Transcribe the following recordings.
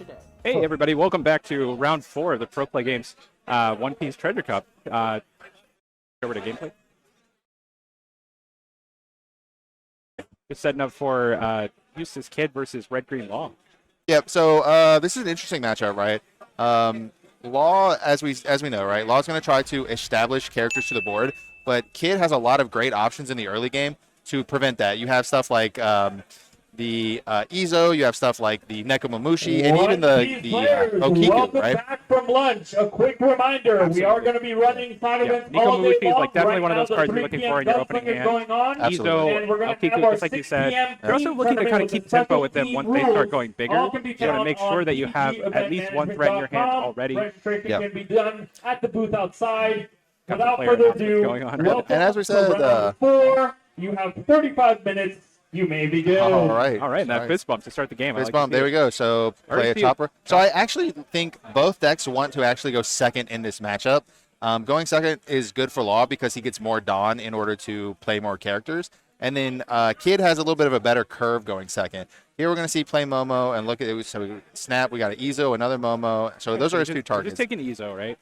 today. Hey everybody, welcome back to round 4 of the Pro Play Games One Piece Treasure Cup. Over to gameplay. Just setting up for Eustace Kid versus Red Green Law. Yep. So this is an interesting matchup, right? Law, as we know, right? Law's going to try to establish characters to the board, but Kid has a lot of great options in the early game to prevent that. You have stuff like the Izo, you have stuff like the Nekomamushi, and even the Okiku, welcome right? back from lunch. A quick reminder: Absolutely. we are going to be running side events all day Nekomamushi is long. like definitely Right one of now, those the cards you're 3 looking PM for in your gunslinger opening is hand. going on. Absolutely. And we're going to have Okiku, our just like you 6 said. PM You're also looking to kind of keep tempo with them once they start going bigger. You want to make sure that you have at least one threat in your hand already. Registration can be done at the booth outside. Got the Without player further announcements ado, going on. welcome And as we to said, round 4. You have 35 minutes. You may begin. All right. All right, and that fist bump to start the game. Fist bump. There we go. So play a chopper. So I actually think both decks want to actually go second in this matchup. Going second is good for Law because he gets more Dawn in order to play more characters. And then Kid has a little bit of a better curve going second. Here we're going to see play Momo and look at it. So we snap. We got an Izo, another Momo. So those are his two targets. Just taking Izo, right?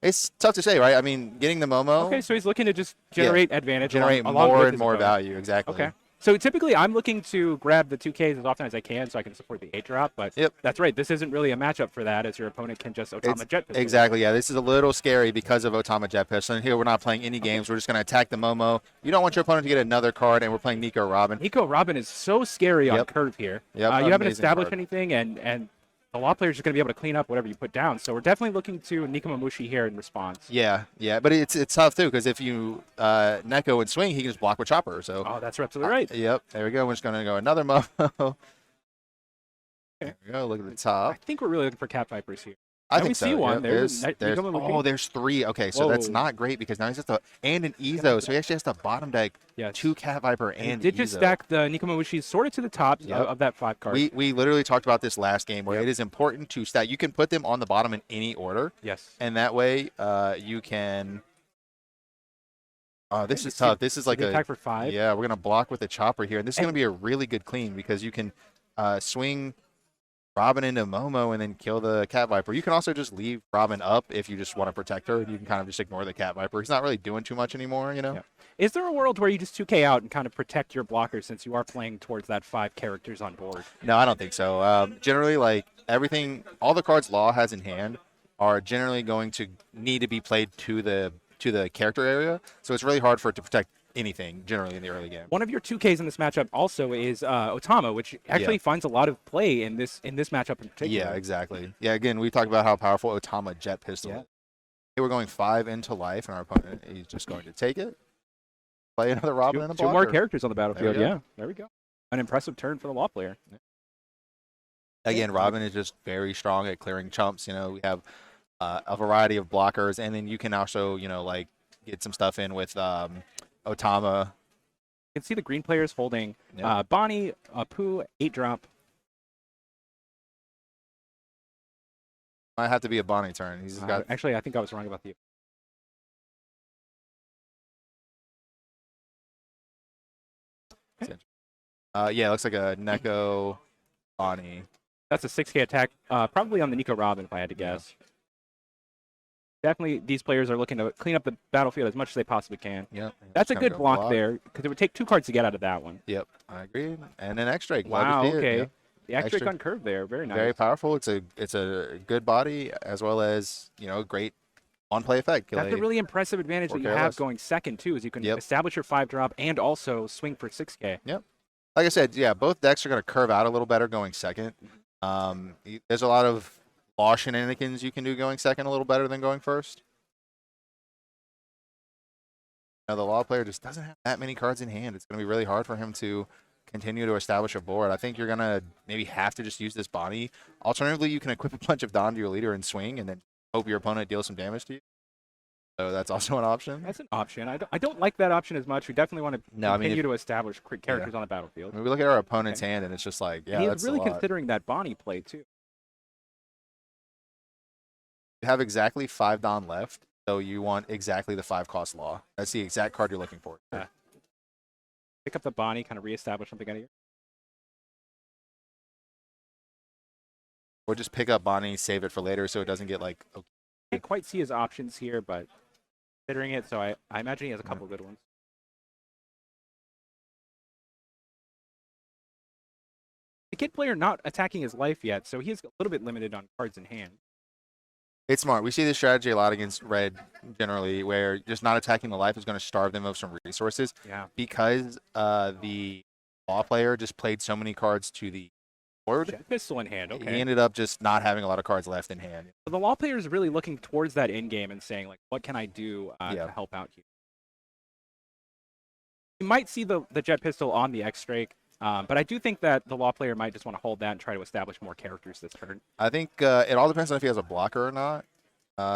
It's tough to say, right? I mean, getting the Momo. Okay, so he's looking to just generate advantage. Generate along more with and his more opponent. value. Exactly. Okay. So typically, I'm looking to grab the 2Ks as often as I can so I can support the 8-drop, but that's right. This isn't really a matchup for that, as your opponent can just Otama Jet Pistol. Exactly, yeah. This is a little scary because of Otama Jet Pistol. And here we're not playing any games. We're just going to attack the Momo. You don't want your opponent to get another card, and we're playing Nico Robin. Nico Robin is so scary on curve here. Yep, you haven't established anything, and the Law player is just going to be able to clean up whatever you put down. So we're definitely looking to Nekomamushi here in response. Yeah, but it's tough, too, because if you Neko and swing, he can just block with Chopper. So. Oh, that's absolutely right. Yep, there we go. We're just going to go another Momo. There we go. Look at the top. I think we're really looking for Cat Vipers here. I think so. see one. Yep. There's 3. Okay, so that's not great because now he's just and an Izo, so he actually has to bottom deck 2 Cat Viper and did Izo. just stack the Nekomamushi sort of to the top of that 5 card. We literally talked about this last game where it is important to stack. You can put them on the bottom in any order. Yes. And that way you can. This is tough. This is like attack for 5. Yeah, we're gonna block with the chopper here, and this is gonna be a really good clean because you can swing Robin into Momo and then kill the Cat Viper. You can also just leave Robin up if you just want to protect her. You can kind of just ignore the Cat Viper. He's not really doing too much anymore, you know? Yeah. Is there a world where you just 2K out and kind of protect your blocker since you are playing towards that 5 characters on board? No, I don't think so. Generally, like everything, all the cards Law has in hand are generally going to need to be played to the character area. So it's really hard for it to protect anything generally in the early game. One of your 2Ks in this matchup also is Otama, which actually finds a lot of play in this matchup in particular. Yeah, exactly. Yeah, again, we talked about how powerful Otama Jet Pistol is. Here we're going 5 into life, and our opponent is just going to take it. Play another Robin and a blocker. 2 more characters on the battlefield. There There we go. An impressive turn for the Law player. Again, Robin is just very strong at clearing chumps. You know, we have a variety of blockers, and then you can also, like get some stuff in with Otama. You can see the green players holding Bonnie, Pooh, 8-drop. Might have to be a Bonnie turn. He's got. Actually, I think I was wrong about the. Yeah, it looks like a Neko Bonnie. That's a 6K attack, probably on the Nico Robin, if I had to guess. Definitely, these players are looking to clean up the battlefield as much as they possibly can. Yep. That's a good block there, because it would take 2 cards to get out of that one. Yep, I agree. And an X-Drake. Wow, okay. Yeah. The X-Drake on curve there, very nice. Very powerful. It's a good body, as well as, great on-play effect. That's a really impressive advantage that you have going second, too, is you can establish your 5-drop and also swing for 6K. Yep. Like I said, yeah, both decks are going to curve out a little better going second. There's a lot of Law shenanigans you can do going second a little better than going first. The Law player just doesn't have that many cards in hand. It's going to be really hard for him to continue to establish a board. I think you're going to maybe have to just use this Bonnie. Alternatively, you can equip a bunch of Dawn to your leader and swing and then hope your opponent deals some damage to you. So that's also an option. That's an option. I don't like that option as much. We definitely want to continue to establish characters on the battlefield. I mean, we look at our opponent's hand, and it's just like, yeah, he's really considering that Bonnie play, too. You have exactly 5 Dawn left, so you want exactly the 5-cost Law. That's the exact card you're looking for. Pick up the Bonnie, kind of reestablish something out of here. Or just pick up Bonnie, save it for later so it doesn't get like. Can't quite see his options here, but considering it, so I imagine he has a couple good ones. The kid player not attacking his life yet, so he is a little bit limited on cards in hand. It's smart. We see this strategy a lot against red generally, where just not attacking the life is going to starve them of some resources. Yeah. Because the law player just played so many cards to the board. Jet pistol in hand, okay. He ended up just not having a lot of cards left in hand. So the law player is really looking towards that end game and saying, like, what can I do to help out here? You might see the jet pistol on the X-Drake, but I do think that the law player might just want to hold that and try to establish more characters this turn. I think it all depends on if he has a blocker or not.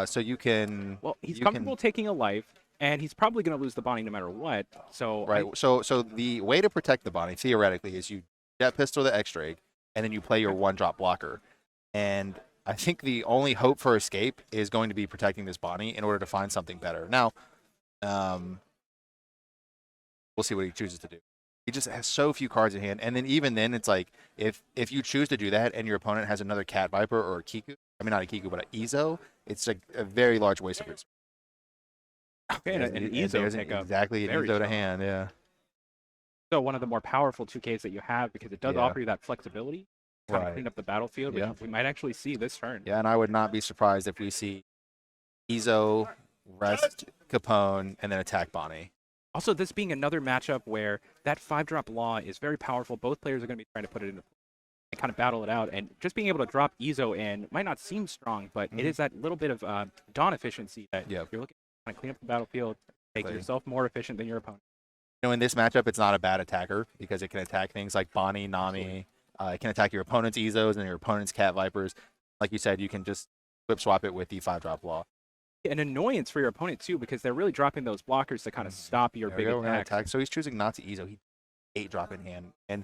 So you can. Well, he's comfortable taking a life, and he's probably going to lose the Bonnie no matter what. So right. So the way to protect the Bonnie theoretically is you jet pistol the X-Drake, and then you play your 1-drop blocker. And I think the only hope for escape is going to be protecting this Bonnie in order to find something better. Now, we'll see what he chooses to do. He just has so few cards in hand, and then even then, it's like if you choose to do that and your opponent has another Cat Viper or a Kiku, I mean not a Kiku but an Izo, it's like a very large waste of resources. Okay, and an Izo pickup. Exactly, an Izo to hand, yeah. So one of the more powerful 2Ks that you have because it does offer you that flexibility, kind of clean up the battlefield, which we might actually see this turn. Yeah, and I would not be surprised if we see Izo, rest Capone, and then attack Bonnie. Also, this being another matchup where that 5-drop law is very powerful. Both players are going to be trying to put it into play and kind of battle it out. And just being able to drop Izo in might not seem strong, but it is that little bit of Dawn efficiency that you're looking to kind of clean up the battlefield, make yourself more efficient than your opponent. You know, in this matchup, it's not a bad attacker because it can attack things like Bonnie, Nami. It can attack your opponent's Izos and your opponent's Cat Vipers. Like you said, you can just flip swap it with the 5-drop law. An annoyance for your opponent too, because they're really dropping those blockers to kind of stop your big attack. So he's choosing not to Izo. He 8-drop in hand, and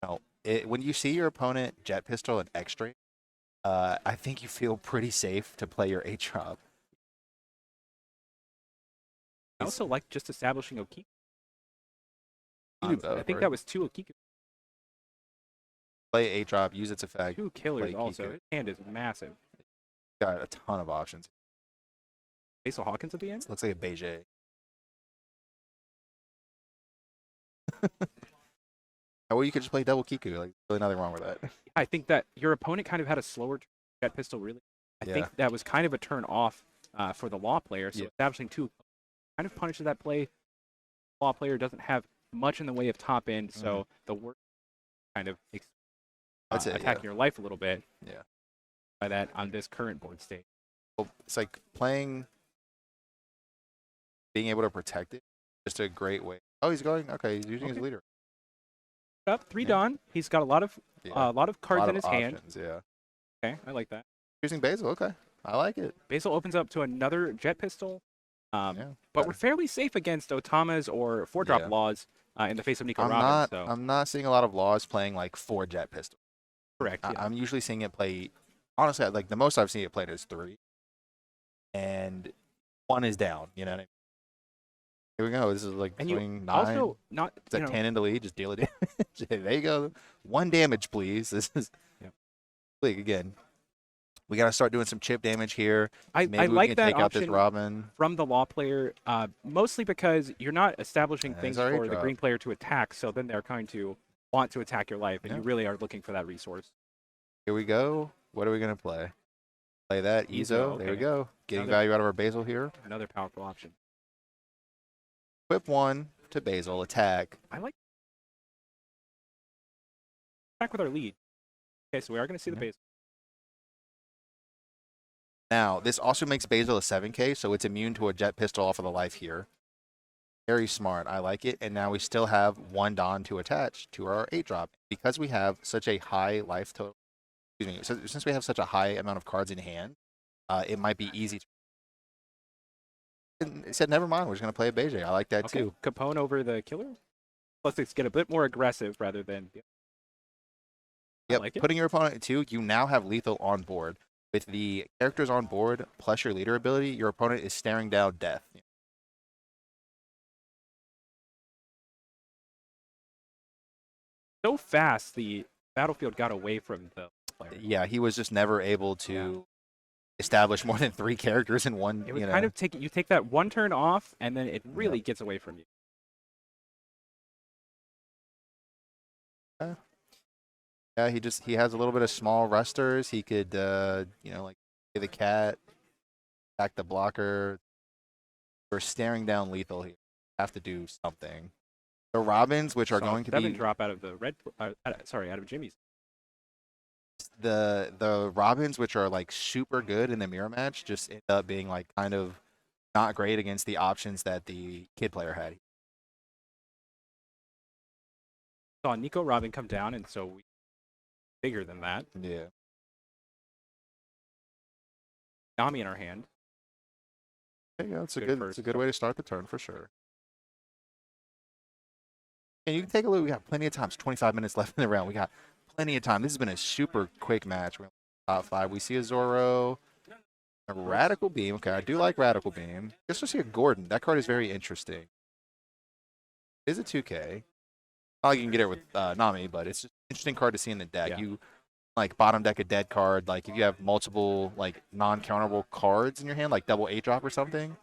you know, when you see your opponent jet pistol and X-Drake, I think you feel pretty safe to play your 8-drop. I also like just establishing Okiku. I think that was 2 Okiku. Play 8-drop, use its effect. 2 killers also. His hand is massive. Got a ton of options. Basil Hawkins at the end? Looks like a Beige. Well, you could just play double Kiku. Like, really nothing wrong with that. I think that your opponent kind of had a slower jet pistol, really. I think that was kind of a turn off for the law player. So establishing 2 kind of punishes that play. The law player doesn't have much in the way of top end, so the work kind of attacking your life a little bit. Yeah. By that on this current board state. Well, it's like playing. Being able to protect it, just a great way. Oh, he's going. Okay, he's using his leader. Up 3 Dawn. He's got a lot of cards in his hand. Yeah. Okay, I like that. Using Basil. Okay, I like it. Basil opens up to another jet pistol. But we're fairly safe against Otamas or 4-drop laws in the face of Nico Robin. I'm not seeing a lot of laws playing like 4 jet pistols. Correct. Yeah. I'm usually seeing it play. Honestly, like the most I've seen it played is 3, and 1 is down. You know what I mean? Here we go. This is like swing 9. Also, not it's a 10 into lead. Just deal it damage. There you go. 1 damage, please. This is big again. We got to start doing some chip damage here. I like that take out this Robin from the law player, mostly because you're not establishing things for the green player to attack. So then they're going to want to attack your life, and you really are looking for that resource. Here we go. What are we gonna play? Play that Izo. There we go. Getting value out of our Basil here. Another powerful option. Equip 1 to Basil. Attack. I like attack with our lead. Okay, so we are going to see the Basil. Now, this also makes Basil a 7K, so it's immune to a jet pistol off of the life here. Very smart. I like it. And now we still have 1 Dawn to attach to our 8-drop. Because we have such a high life total, since we have such a high amount of cards in hand, it might be easy to. It said, never mind, we're just going to play a Beige. I like that too. Capone over the killer? Let's get a bit more aggressive rather than. Yep, like putting your opponent at 2, you now have lethal on board. With the characters on board plus your leader ability, your opponent is staring down death. So fast, the battlefield got away from the player. Yeah, he was just never able to establish more than 3 characters in one. It would kind of take that one turn off, and then it really gets away from you. Yeah, he has a little bit of small rusters. He could like play the cat, attack the blocker. We're staring down lethal here. Have to do something. The Robins, which are going to be drop out of the out of Jimmy's. The Robins, which are like super good in the mirror match, just end up being like kind of not great against the options that the kid player had. Saw Nico Robin come down, and so we bigger than that. Yeah. Nami in our hand. Yeah, it's a good way to start the turn for sure. And you can take a look. We got plenty of time. It's 25 minutes left in the round. We got plenty of time. This has been a super quick match. We're top 5. We see a Zoro, a Radical Beam. Okay, I do like Radical Beam. Guess we'll see a Gordon. That card is very interesting. It is a 2K. Not like you can get it with Nami, but it's just an interesting card to see in the deck. Yeah. You like bottom deck a dead card. Like if you have multiple like non-counterable cards in your hand, like double 8-drop or something,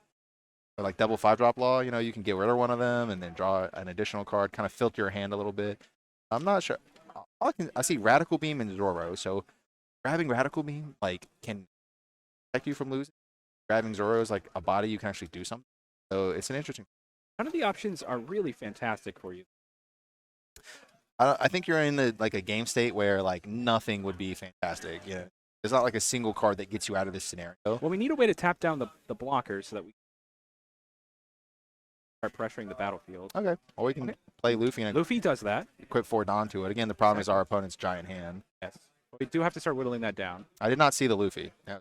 or like double 5-drop law, you can get rid of one of them and then draw an additional card, kind of filter your hand a little bit. I'm not sure. I see Radical Beam and Zoro, so grabbing Radical Beam like can protect you from losing. Grabbing Zoro is like a body you can actually do something. So it's an interesting. None of the options are really fantastic for you. I think you're in a game state where like nothing would be fantastic. Yeah, there's not like a single card that gets you out of this scenario. Well, we need a way to tap down the blockers so that we start pressuring the battlefield. Okay, or we can play Luffy and Luffy does that. equip 4 Dawn to it. Again, the problem is our opponent's giant hand. Yes, we do have to start whittling that down. I did not see the Luffy. Yeah.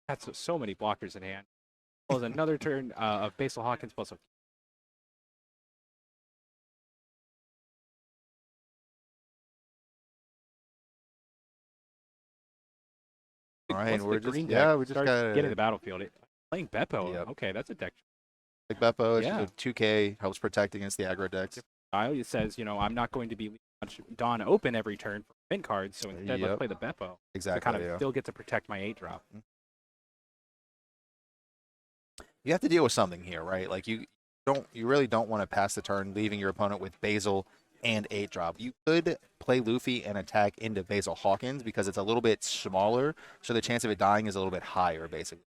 That's so many blockers in hand. Well, there's another turn of Basil Hawkins plus a. All right, Once we're the just green yeah, deck we just starts got getting the battlefield. Playing Beppo. Yep. Okay, that's a deck like Beppo. It's Yeah. just a 2K, helps protect against the aggro decks. style. It says, I'm not going to be leaving Dawn open every turn for event cards, so instead let's Yep. play the Beppo. Exactly. To kind of Yeah. still get to protect my 8-drop. You have to deal with something here, right? Like you really don't want to pass the turn leaving your opponent with Basil and 8-drop. You could play Luffy and attack into Basil Hawkins because it's a little bit smaller, so the chance of it dying is a little bit higher, basically.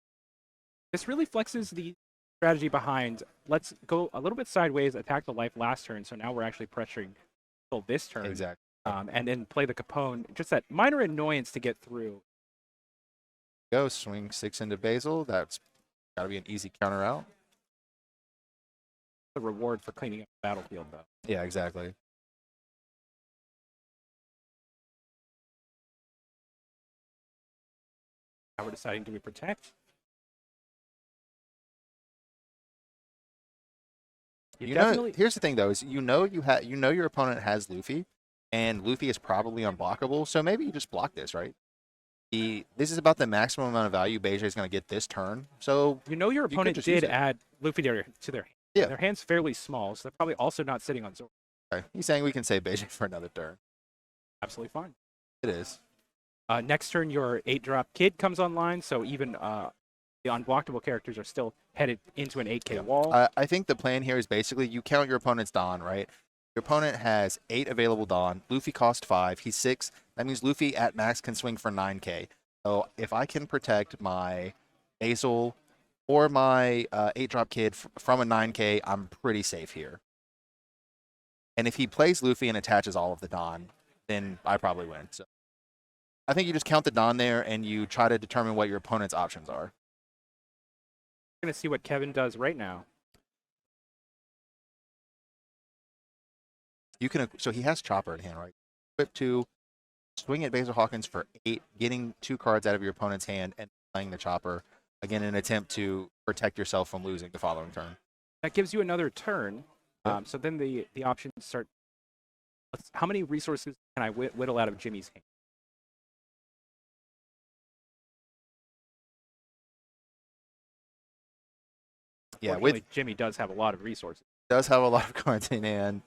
This really flexes the strategy behind, let's go a little bit sideways, attack the life last turn, so now we're actually pressuring until this turn. Exactly. And then play the Capone. Just that minor annoyance to get through. Go swing 6 into Basil. That's got to be an easy counter out. The reward for cleaning up the battlefield, though. Yeah, exactly. Now we're deciding, do we protect? Here's the thing though, is your opponent has Luffy, and Luffy is probably unblockable, so maybe you just block this, right? This is about the maximum amount of value Beige is going to get this turn. So your opponent just did use it. add Luffy to their hand. Yeah. Their hand's fairly small, so they're probably also not sitting on Zoro. okay. He's saying we can save Beige for another turn. Absolutely fine. It is. Next turn, your 8-drop Kid comes online, so even the unblockable characters are still headed into an 8K wall. I think the plan here is basically you count your opponent's Dawn, right? Your opponent has 8 available Dawn. Luffy cost 5. He's 6. That means Luffy at max can swing for 9K. So if I can protect my Basil or my 8-drop Kid from a 9K, I'm pretty safe here. And if he plays Luffy and attaches all of the Dawn, then I probably win. So I think you just count the Dawn there and you try to determine what your opponent's options are. We're going to see what Kevin does right now. So he has Chopper in hand, right? Equip 2, swing at Basil Hawkins for 8, getting 2 cards out of your opponent's hand and playing the Chopper. Again, in an attempt to protect yourself from losing the following turn. That gives you another turn. Yep. So then the options start. How many resources can I whittle out of Jimmy's hand? Yeah, Unfortunately, Jimmy does have a lot of resources. does have a lot of cards in hand.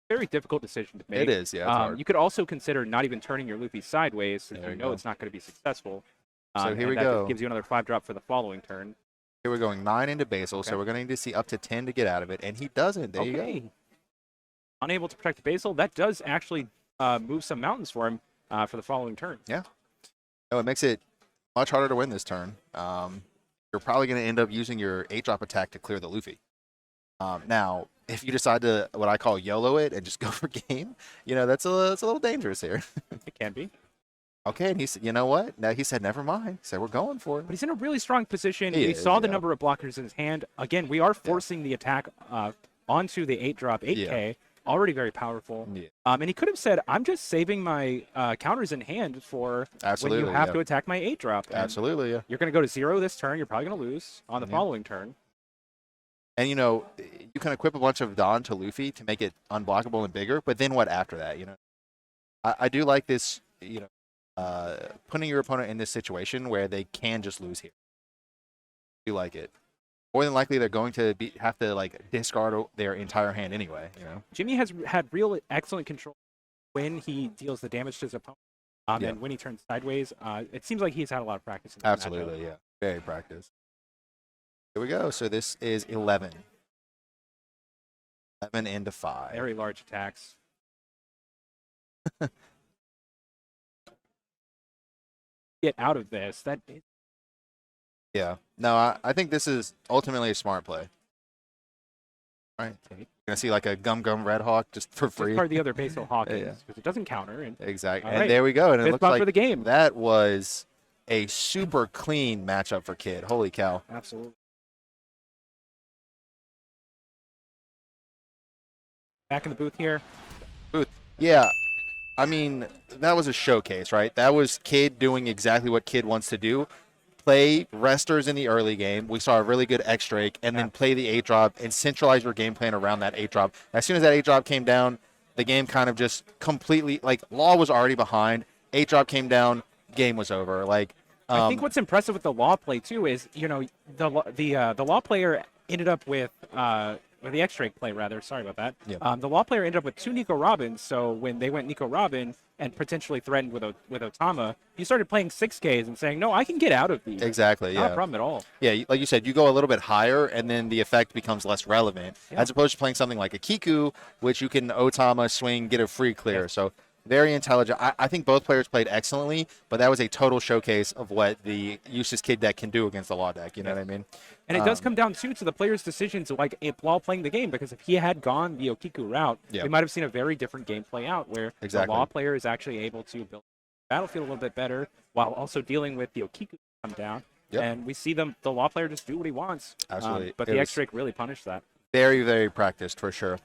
Very difficult decision to make. It is, yeah. It's hard. You could also consider not even turning your Luffy sideways, since There you you know go. it's not going to be successful. So here we and that go. just gives you another 5-drop for the following turn. Here we're going 9 into Basil, Okay. so we're going to need to see up to 10 to get out of it, and he doesn't. There you go. Unable to protect the Basil. That does actually move some mountains for him for the following turn. No, it makes it much harder to win this turn. You're probably going to end up using your 8-drop attack to clear the Luffy. Now, if you decide to what I call YOLO it and just go for game, that's a little dangerous here. It can be. Okay, and he said, you know what? Now he said, never mind. He said, we're going for it. But he's in a really strong position. He We is, saw the yeah. number of blockers in his hand. Again, we are forcing the attack onto the 8-drop 8K. Already very powerful. Yeah. And he could have said, I'm just saving my counters in hand for Absolutely, when you have yeah. to attack my 8-drop. Absolutely, yeah. You're going to go to 0 this turn. You're probably going to lose on the Yeah. following turn. And, you can equip a bunch of Dawn to Luffy to make it unblockable and bigger, but then what after that, I do like this, putting your opponent in this situation where they can just lose here. I do like it. More than likely, they're going to have to discard their entire hand anyway. Jimmy has had real excellent control when he deals the damage to his opponent. Yeah. And when he turns sideways, it seems like he's had a lot of practice in this matchup. Absolutely, yeah. Very practiced. Here we go. So this is 11. 11 into 5. Very large attacks. Get out of this. Yeah. No, I think this is ultimately a smart play. All right. You're going to see a Gum Red Hawk just for free. Discard the other Basil Hawkins Yeah. because it doesn't counter. And Exactly. All And right. there we go. And it fifth looks buff like for the game. that was a super clean matchup for Kid. Holy cow. Absolutely. Back in the booth here. Yeah. I mean, that was a showcase, right? That was Kid doing exactly what Kid wants to do. Play resters in the early game. We saw a really good X-Drake, and then play the 8-drop and centralize your game plan around that 8-drop. As soon as that 8-drop came down, the game kind of just completely, Law was already behind. 8-drop came down, game was over. I think what's impressive with the Law play too is, the Law player ended up with or the X-Drake play rather. Sorry about that. Yeah. The Law player ended up with 2 Nico Robins. So when they went Nico Robin and potentially threatened with Otama, you started playing 6Ks and saying, no, I can get out of these. Exactly, Not yeah. a problem at all. Yeah, like you said, you go a little bit higher, and then the effect becomes less relevant, as opposed to playing something like a Kiku, which you can Otama, swing, get a free clear. Yeah. So very intelligent. I think both players played excellently, but that was a total showcase of what the Eustace Kid deck can do against the Law deck. You know what I mean? And it does come down to the player's decisions while playing the game, because if he had gone the Okiku route, Yeah. we might have seen a very different game play out where Exactly. the Law player is actually able to build the battlefield a little bit better while also dealing with the Okiku come down. Yep. And we see the Law player just do what he wants. Absolutely. But It the was- X-Drake really punished that. Very, very practiced for sure.